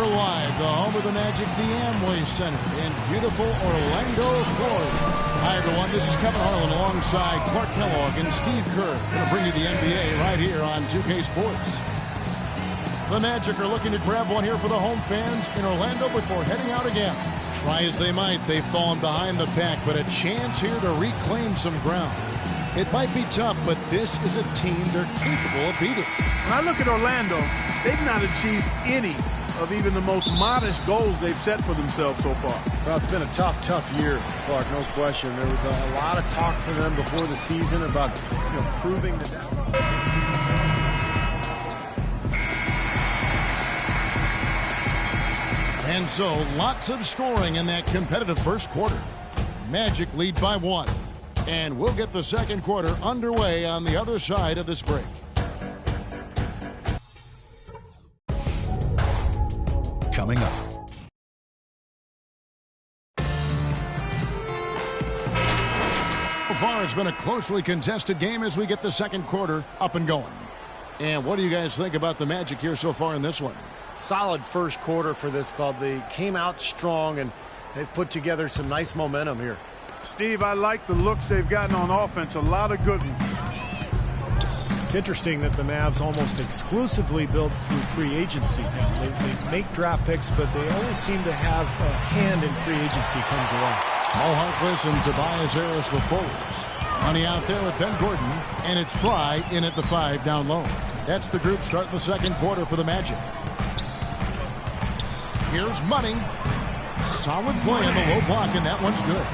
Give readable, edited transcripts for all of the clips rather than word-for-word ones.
We're live, the home of the Magic, the Amway Center in beautiful Orlando, Florida. Hi, everyone. This is Kevin Harlan alongside Clark Kellogg and Steve Kerr. Going to bring you the NBA right here on 2K Sports. The Magic are looking to grab one here for the home fans in Orlando before heading out again. Try as they might, they've fallen behind the pack, but a chance here to reclaim some ground. It might be tough, but this is a team they're capable of beating. When I look at Orlando, they've not achieved any of even the most modest goals they've set for themselves so far. Well, it's been a tough year, Clark, no question. There was a lot of talk for them before the season about proving the doubt. And so, lots of scoring in that competitive first quarter. Magic lead by 1. And we'll get the second quarter underway on the other side of this break. Coming up. So far, it's been a closely contested game as we get the second quarter up and going. And what do you guys think about the Magic here so far in this one? Solid first quarter for this club. They came out strong, and they've put together some nice momentum here. Steve, I like the looks they've gotten on offense. A lot of good ones. It's interesting that the Mavs almost exclusively built through free agency now. They make draft picks, but they always seem to have a hand in free agency comes along. Mo Harkless and Tobias Harris, the forwards. Money out there with Ben Gordon, and it's Fry in at the 5 down low. That's the group starting the second quarter for the Magic. Here's Money. Solid play on the low block, and that one's good.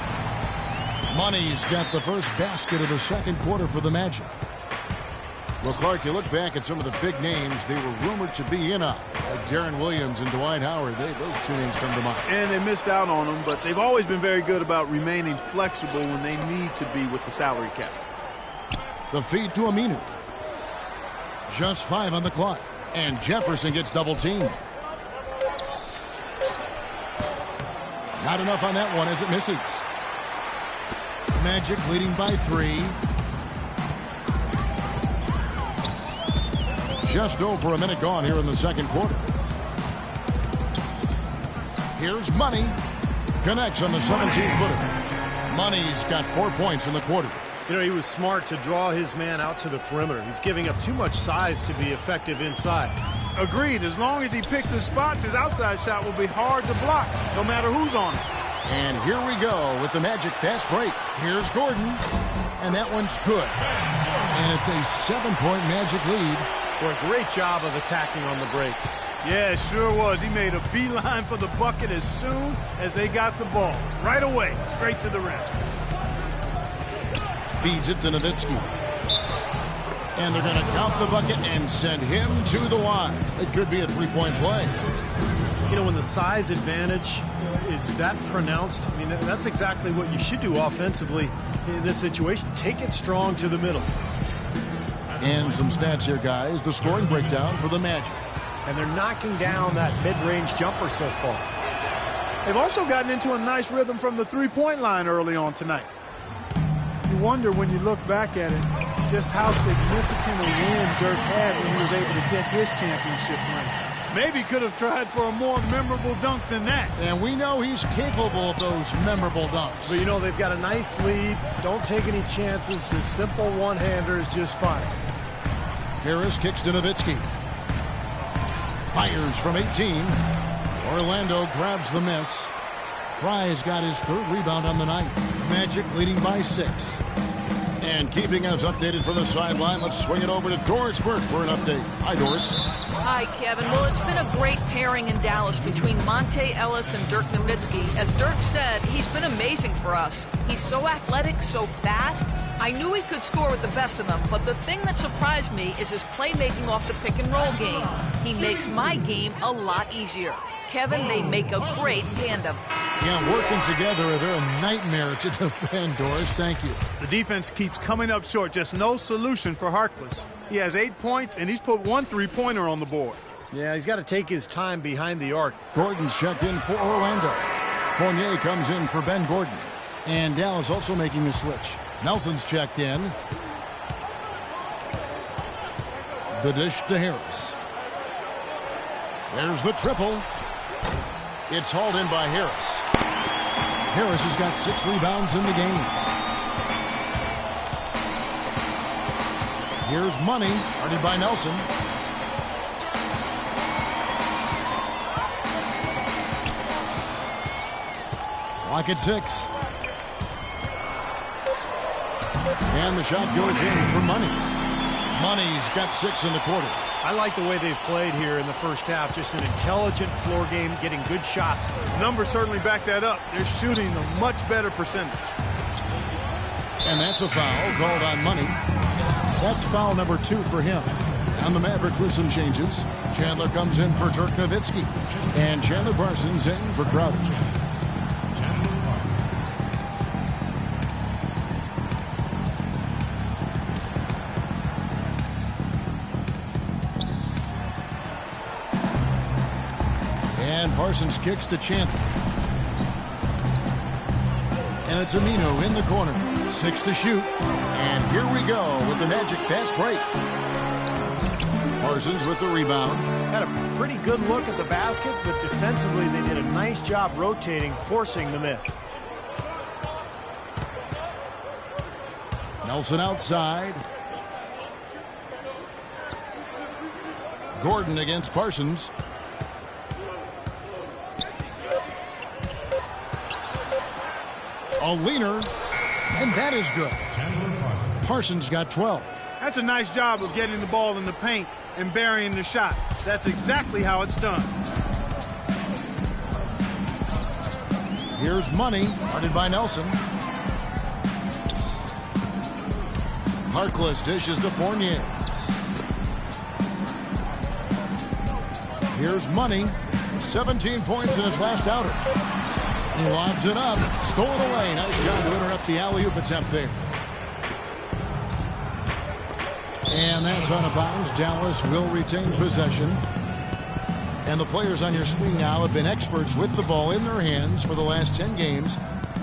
Money's got the first basket of the second quarter for the Magic. Well, Clark, you look back at some of the big names they were rumored to be in on, like Deron Williams and Dwight Howard. Those two names come to mind. And they missed out on them, but they've always been very good about remaining flexible when they need to be with the salary cap. The feed to Aminu. Just 5 on the clock, and Jefferson gets double-teamed. Not enough on that one as it misses. Magic leading by 3. Just over a minute gone here in the second quarter. Here's Money. Connects on the 17-footer. Money's got 4 points in the quarter. He was smart to draw his man out to the perimeter. He's giving up too much size to be effective inside. Agreed. As long as he picks his spots, his outside shot will be hard to block, no matter who's on it. And here we go with the Magic fast break. Here's Gordon, and that one's good. And it's a 7-point Magic lead. Well, a great job of attacking on the break. Yeah, it sure was. He made a beeline for the bucket as soon as they got the ball. Right away, straight to the rim. Feeds it to Nowitzki. And they're going to count the bucket and send him to the line. It could be a 3-point play. When the size advantage is that pronounced, that's exactly what you should do offensively in this situation. Take it strong to the middle. And some stats here, guys. The scoring breakdown for the Magic. And they're knocking down that mid-range jumper so far. They've also gotten into a nice rhythm from the three-point line early on tonight. You wonder when you look back at it just how significant a win Dirk had when he was able to get his championship ring. Maybe could have tried for a more memorable dunk than that. And we know he's capable of those memorable dunks. But, they've got a nice lead. Don't take any chances. The simple one-hander is just fine. Harris kicks to Nowitzki. Fires from 18. Orlando grabs the miss. Fry's got his 3rd rebound on the night. Magic leading by 6. And keeping us updated from the sideline, let's swing it over to Doris Burke for an update. Hi, Doris. Hi, Kevin. Well, it's been a great pairing in Dallas between Monte Ellis and Dirk Nowitzki. As Dirk said, he's been amazing for us. He's so athletic, so fast. I knew he could score with the best of them, but the thing that surprised me is his playmaking off the pick-and-roll game. He makes my game a lot easier. Kevin, they make a great tandem. Yeah, working together, they're a nightmare to defend, Doris. Thank you. The defense keeps coming up short. Just no solution for Harkless. He has 8 points, and he's put 1 3-pointer on the board. Yeah, he's got to take his time behind the arc. Gordon's checked in for Orlando. Fournier comes in for Ben Gordon. And Dallas also making a switch. Nelson's checked in. The dish to Harris. There's the triple. It's hauled in by Harris. Harris has got 6 rebounds in the game. Here's Money, guarded by Nelson. Clock at 6. And the shot goes in for Money. Money's got 6 in the quarter. I like the way they've played here in the first half. Just an intelligent floor game, getting good shots. Numbers certainly back that up. They're shooting a much better percentage. And that's a foul called on Money. That's foul number 2 for him. And the Mavericks with some changes. Chandler comes in for Dirk Nowitzki. And Chandler Parsons in for Crowder. And Parsons kicks to Chandler. And it's Amino in the corner. 6 to shoot. And here we go with the Magic fast break. Parsons with the rebound. Had a pretty good look at the basket, but defensively they did a nice job rotating, forcing the miss. Nelson outside. Gordon against Parsons. A leaner, and that is good. Parsons got 12. That's a nice job of getting the ball in the paint and burying the shot. That's exactly how it's done. Here's Money, guarded by Nelson. Harkless dishes to Fournier. Here's Money, 17 points in his last outing. He lobs it up, stolen away. Nice job to interrupt the alley-oop attempt there. And that's out of bounds. Dallas will retain possession. And the players on your screen now have been experts with the ball in their hands for the last 10 games,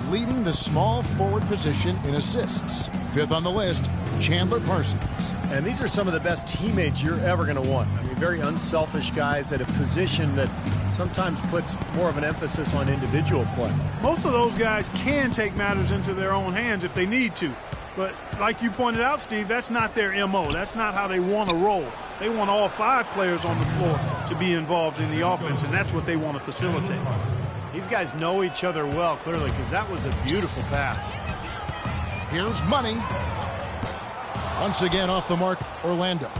leading the small forward position in assists. 5th on the list, Chandler Parsons. And these are some of the best teammates you're ever going to want. I mean, very unselfish guys at a position that sometimes puts more of an emphasis on individual play. Most of those guys can take matters into their own hands if they need to. But like you pointed out, Steve, that's not their MO. That's not how they want to roll. They want all 5 players on the floor to be involved in the offense, and that's what they want to facilitate. These guys know each other well, clearly, because that was a beautiful pass. Here's Money. Once again off the mark, Orlando.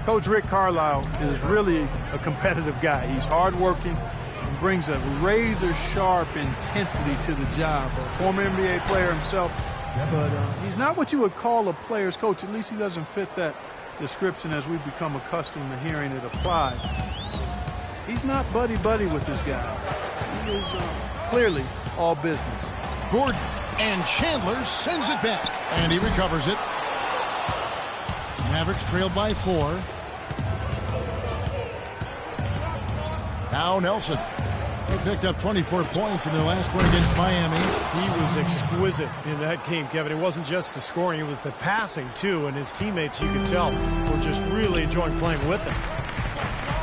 Coach Rick Carlisle is really a competitive guy. He's hardworking and brings a razor-sharp intensity to the job. A former NBA player himself, but he's not what you would call a player's coach. At least he doesn't fit that description as we've become accustomed to hearing it applied. He's not buddy-buddy with this guy. He is clearly all business. Gordon and Chandler sends it back, and he recovers it. Mavericks trailed by 4. Now Nelson. He picked up 24 points in their last one against Miami. He was exquisite in that game, Kevin. It wasn't just the scoring, it was the passing, too. And his teammates, you could tell, were just really enjoying playing with him.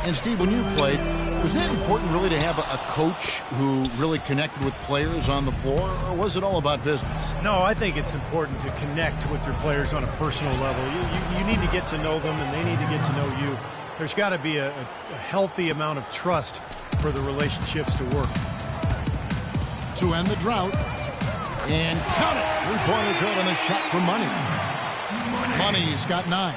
And, Steve, when you played, was it important really to have a coach who really connected with players on the floor, or was it all about business? No, I think it's important to connect with your players on a personal level. You need to get to know them, and they need to get to know you. There's got to be a healthy amount of trust for the relationships to work. To end the drought, and count it. 3-pointer good and a shot for Money. Money's got 9.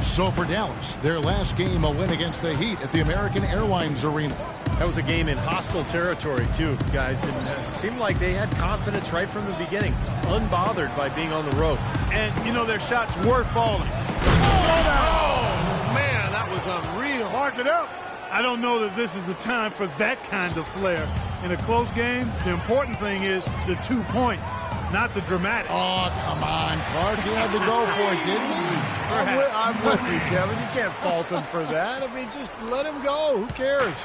So for Dallas, their last game a win against the Heat at the American Airlines Arena. That was a game in hostile territory, too, guys. And it seemed like they had confidence right from the beginning, unbothered by being on the road. And, you know, their shots were falling. Oh, man, that was unreal. Mark it up. I don't know that this is the time for that kind of flair. In a close game, the important thing is the 2 points, not the dramatic. Oh, come on, Clark. He had to go for it, didn't he? I'm with you, Kevin. You can't fault him for that. I mean, just let him go. Who cares?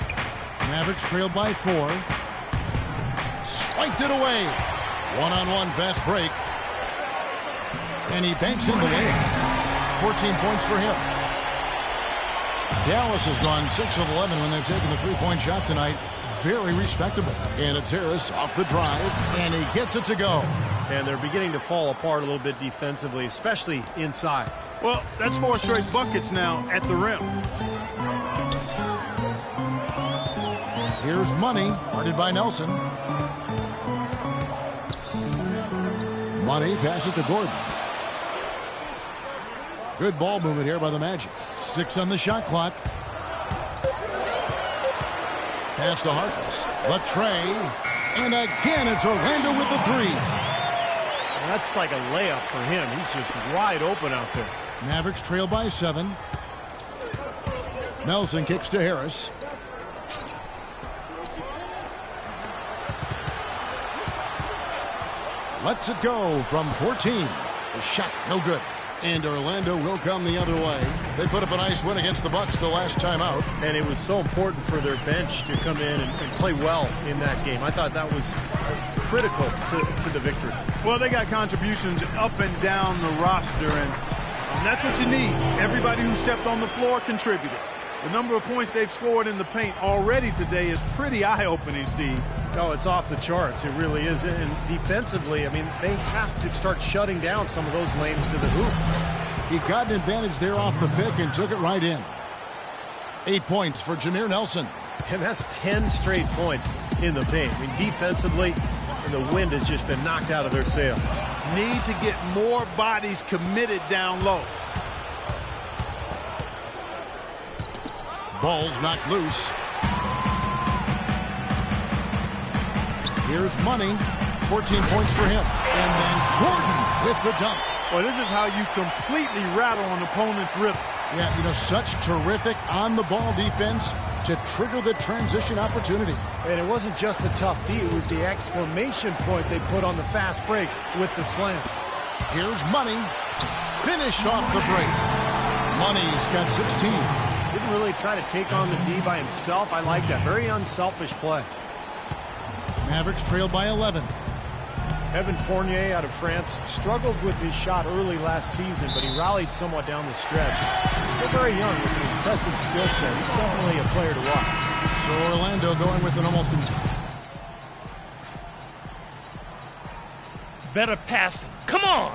Mavericks trailed by 4. Swiped it away. One-on-one fast break. And he banks in the lane. 14 points for him. Dallas has gone 6 of 11 when they've taken the three-point shot tonight. Very respectable. And it's Harris off the drive, and he gets it to go. And they're beginning to fall apart a little bit defensively, especially inside. Well, that's 4 straight buckets now at the rim. Here's Money, guarded by Nelson. Money passes to Gordon. Good ball movement here by the Magic. 6 on the shot clock. Pass to Harkless. Latre. And again, it's Orlando with the three. And that's like a layup for him. He's just wide open out there. Mavericks trail by 7. Nelson kicks to Harris. Lets it go from 14. The shot, no good. And Orlando will come the other way. They put up a nice win against the Bucks the last time out. And it was so important for their bench to come in and play well in that game. I thought that was critical to the victory. Well, they got contributions up and down the roster, and that's what you need. Everybody who stepped on the floor contributed. The number of points they've scored in the paint already today is pretty eye-opening, Steve. Oh, it's off the charts. It really is. And defensively, I mean, they have to start shutting down some of those lanes to the hoop. He got an advantage there off the pick and took it right in. 8 points for Jameer Nelson. And that's 10 straight points in the paint. I mean, defensively, the wind has just been knocked out of their sails. Need to get more bodies committed down low. Ball's knocked loose. Here's Money. 14 points for him. And then Gordon with the dunk. Well, this is how you completely rattle an opponent's rhythm. Yeah, you know, such terrific on-the-ball defense to trigger the transition opportunity. And it wasn't just the tough D. It was the exclamation point they put on the fast break with the slam. Here's Money. Finish off the break. Money's got 16. Didn't really try to take on the D by himself. I like that. Very unselfish play. Mavericks trail by 11. Evan Fournier out of France struggled with his shot early last season, but he rallied somewhat down the stretch. He's still very young with an impressive skill set. He's definitely a player to watch. So Orlando going with an almost entire. Better passing. Come on!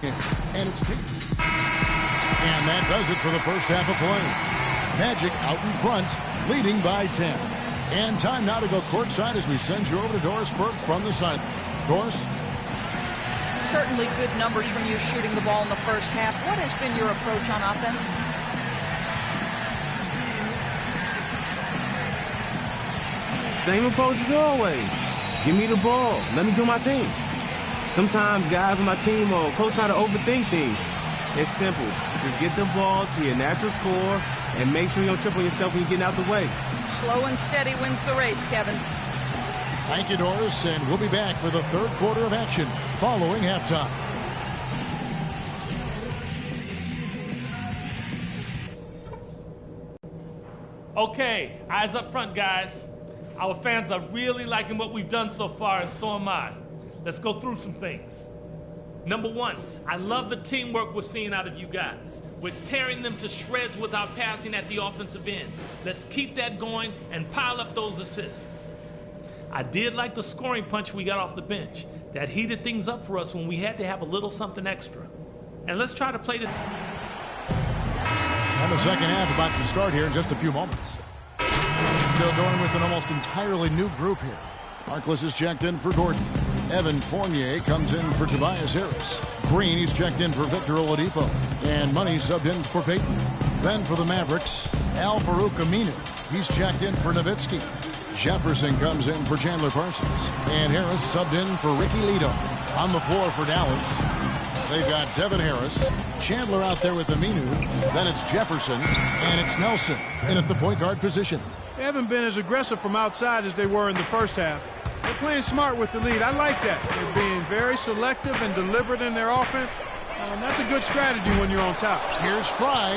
And it's Pete. And that does it for the first half of play. Magic out in front, leading by 10. And time now to go courtside as we send you over to Doris Burke from the sideline. Doris? Certainly good numbers from you shooting the ball in the first half. What has been your approach on offense? Same approach as always. Give me the ball. Let me do my thing. Sometimes guys on my team or coach try to overthink things. It's simple. Just get the ball to your natural score and make sure you don't trip on yourself when you're getting out the way. Slow and steady wins the race, Kevin. Thank you, Doris, and we'll be back for the third quarter of action following halftime. Okay, eyes up front, guys. Our fans are really liking what we've done so far, and so am I. Let's go through some things. Number one, I love the teamwork we're seeing out of you guys. We're tearing them to shreds with our passing at the offensive end. Let's keep that going and pile up those assists. I did like the scoring punch we got off the bench. That heated things up for us when we had to have a little something extra. And let's try to play the... And the second half about to start here in just a few moments. Still going with an almost entirely new group here. Harkless is checked in for Gordon. Evan Fournier comes in for Tobias Harris. Green, he's checked in for Victor Oladipo. And Money subbed in for Peyton. Then for the Mavericks, Al-Farouq Aminu. He's checked in for Nowitzki. Jefferson comes in for Chandler Parsons. And Harris subbed in for Ricky Lido. On the floor for Dallas, they've got Devin Harris. Chandler out there with Aminu. Then it's Jefferson. And it's Nelson in at the point guard position. They haven't been as aggressive from outside as they were in the first half. They're playing smart with the lead. I like that. They're being very selective and deliberate in their offense. That's a good strategy when you're on top. Here's Fry,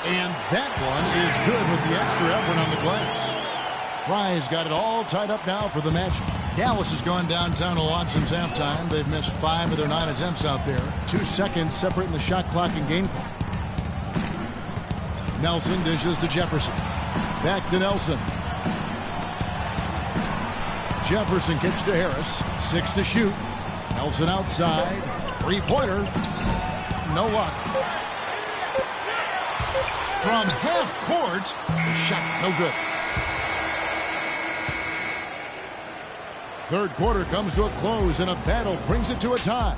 and that one is good with the extra effort on the glass. Fry's got it all tied up now for the Magic. Dallas has gone downtown a lot since halftime. They've missed 5 of their 9 attempts out there. 2 seconds separating the shot clock and game clock. Nelson dishes to Jefferson. Back to Nelson. Jefferson kicks to Harris. 6 to shoot. Nelson outside. 3-pointer. No luck. From half court, the shot no good. Third quarter comes to a close, and a battle brings it to a tie.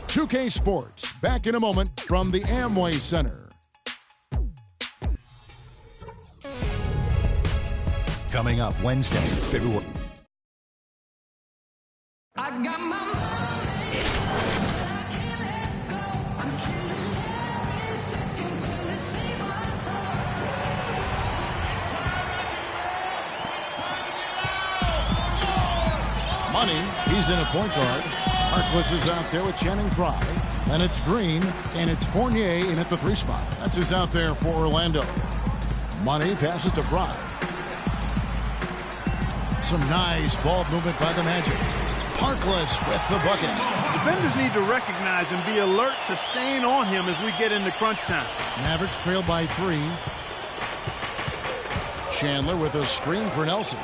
2K Sports, back in a moment from the Amway Center. Coming up Wednesday, February. I got my money. Money, he's in a point guard. Harkless is out there with Channing Frye. And it's Green, and it's Fournier in at the 3 spot. That's who's out there for Orlando. Money passes to Frye. Some nice ball movement by the Magic. Harkless with the bucket. Defenders need to recognize and be alert to staying on him as we get into crunch time. Mavericks trail by 3. Chandler with a screen for Nelson.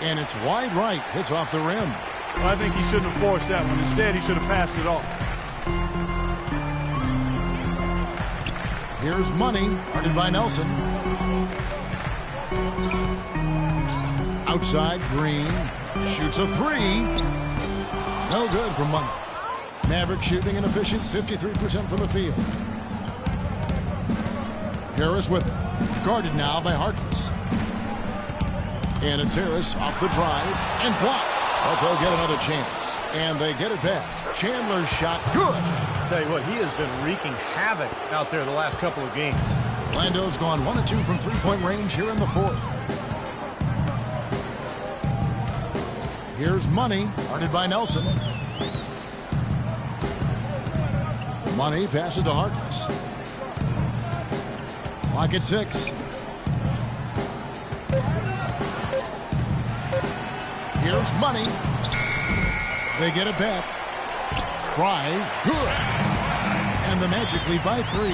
And it's wide right. Hits off the rim. Well, I think he shouldn't have forced that one. Instead, he should have passed it off. Here's Money, guarded by Nelson. Outside, Green. Shoots a 3. No good from Money. Maverick shooting an efficient 53% from the field. Harris with it. Guarded now by Harkless. And it's Harris off the drive and blocked. But they'll get another chance. And they get it back. Chandler's shot good. I'll tell you what, he has been wreaking havoc out there the last couple of games. Orlando's gone 1 of 2 from 3-point range here in the 4th. Here's Money, guarded by Nelson. Money passes to Harkless. Clock at 6. Here's Money. They get it back. Frye, good. And the Magic lead by 3.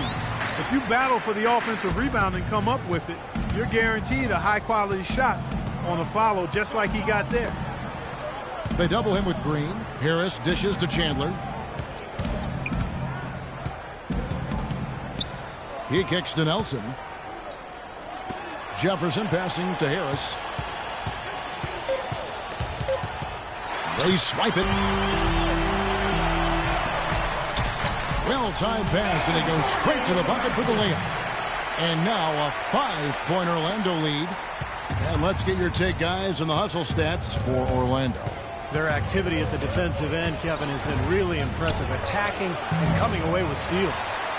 If you battle for the offensive rebound and come up with it, you're guaranteed a high-quality shot on a follow just like he got there. They double him with Green. Harris dishes to Chandler. He kicks to Nelson. Jefferson passing to Harris. They swipe it. Well-timed pass, and it goes straight to the bucket for the layup. And now a 5-point Orlando lead. And let's get your take, guys, on the hustle stats for Orlando. Their activity at the defensive end, Kevin, has been really impressive. Attacking and coming away with steals.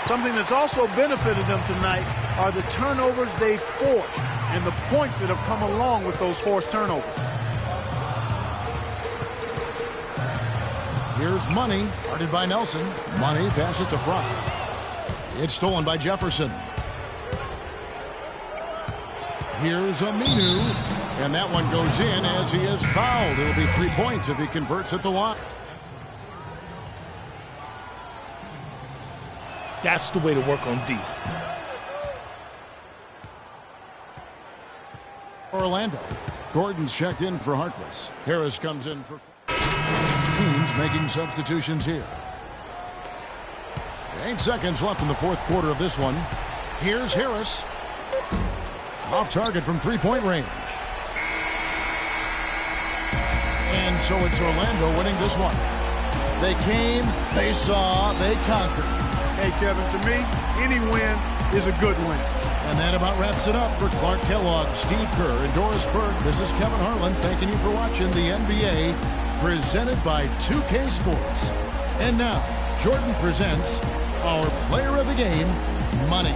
Something that's also benefited them tonight are the turnovers they've forced and the points that have come along with those forced turnovers. Here's Money, guarded by Nelson. Money passes to Frye. It's stolen by Jefferson. Here's Aminu, and that one goes in as he is fouled. It'll be 3 points if he converts at the line. That's the way to work on D. Orlando. Gordon's checked in for Harkless. Harris comes in for... Teams making substitutions here. 8 seconds left in the 4th quarter of this one. Here's Harris. Off target from 3-point range. And so it's Orlando winning this one. They came, they saw, they conquered. Hey, Kevin, to me, any win is a good win. And that about wraps it up for Clark Kellogg, Steve Kerr, and Doris Burke. This is Kevin Harlan thanking you for watching the NBA presented by 2K Sports. And now, Jordan presents our player of the game, Money.